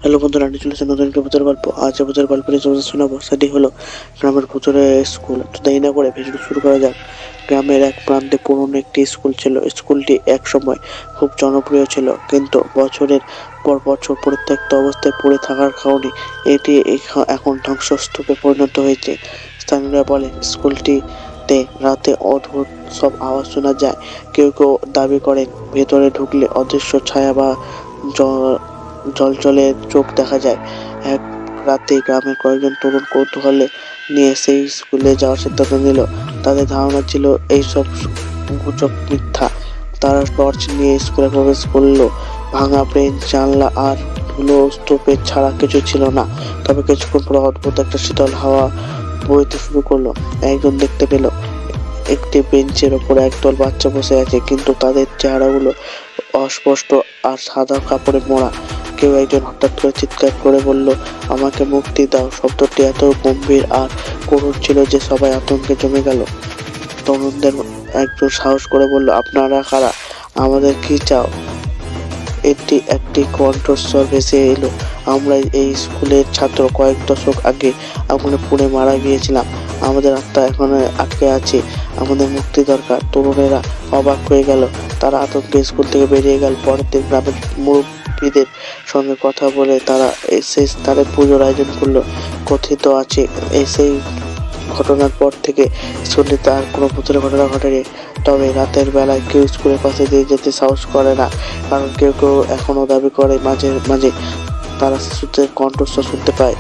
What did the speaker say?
Hello বন্ধুরা, আমি চলেছি নতুন একটি ভূতের গল্প। আজ ভূতের গল্পটি তোমাদের শোনাবো, সেটি হলো গ্রামের ভূতের স্কুল। তো দেরি না করে ভিডিও শুরু করা যাক। গ্রামের এক প্রান্তে পুরনো একটি স্কুল ছিল। স্কুলটি এক সময় খুব জনপ্রিয় ছিল, কিন্তু বছরের পর বছর পরিত্যক্ত অবস্থায় পড়ে থাকার কারণে এটি এখন ধ্বংসস্তূপে পরিণত হয়েছে। স্থানীয়রা বলে স্কুলটিতে রাতে অদ্ভুত সব আওয়াজ শোনা যায়। কেউ কেউ দাবি করেন ভেতরে ঢুকলে অদৃশ্য ছায়া বা জলজলে চোখ দেখা যায়। এক রাতে গ্রামের কয়েকজন তরুণ কৌতূহলে নিয়ে সেই স্কুলে যাওয়ার সিদ্ধান্ত নিল। তাদের ধারণা ছিল এইসব গুজব মিথ্যা। তারা টর্চ নিয়ে স্কুলে প্রবেশ করলো। ভাঙা বেঞ্চ, জানলা আর ধুলো স্তূপে ছাড়া কিছু ছিল না। তবে কিছুক্ষণ পর অদ্ভুত একটা শীতল হাওয়া বইতে শুরু করলো। একজন দেখতে পেল একটি বেঞ্চের ওপর একদল বাচ্চা বসে আছে, কিন্তু তাদের চেহারাগুলো অস্পষ্ট আর সাদা কাপড়ে মোড়া। কেউ একজন হঠাৎ করে চিৎকার করে বলল, আমাকে মুক্তি দাও। শব্দটি এত গম্ভীর আর করুণ ছিল যে সবাই আতঙ্কে জমে গেল। তরুণদের একজন সাহস করে বলল, আপনারা কারা? আমাদের কি চাও? এটি একটি কণ্ঠস্বর ভেসে এলো, আমরা এই স্কুলের ছাত্র। কয়েক দশক আগে আগুনে পুড়ে মারা গিয়েছিলাম। আমাদের আত্মা এখনো আটকে আছে। আমাদের মুক্তি দরকার। তরুণেরা অবাক হয়ে গেল। তারা আতঙ্কে স্কুল থেকে বেরিয়ে গেল। পরের দিন গ্রামের মুরব্বীদের সঙ্গে কথা বলে তারা সেই স্থানে পুজোর আয়োজন করলো। কথিত আছে সেই ঘটনার পর থেকে স্কুলটিতে আর কোনো ভূতের ঘটনা ঘটেনি। তবে রাতের বেলায় কেউ স্কুলের পাশে দিয়ে যেতে সাহস করে না, কারণ কেউ কেউ এখনো দাবি করে মাঝে মাঝে তারা শিশুদের কণ্ঠস্বর শুনতে পায়।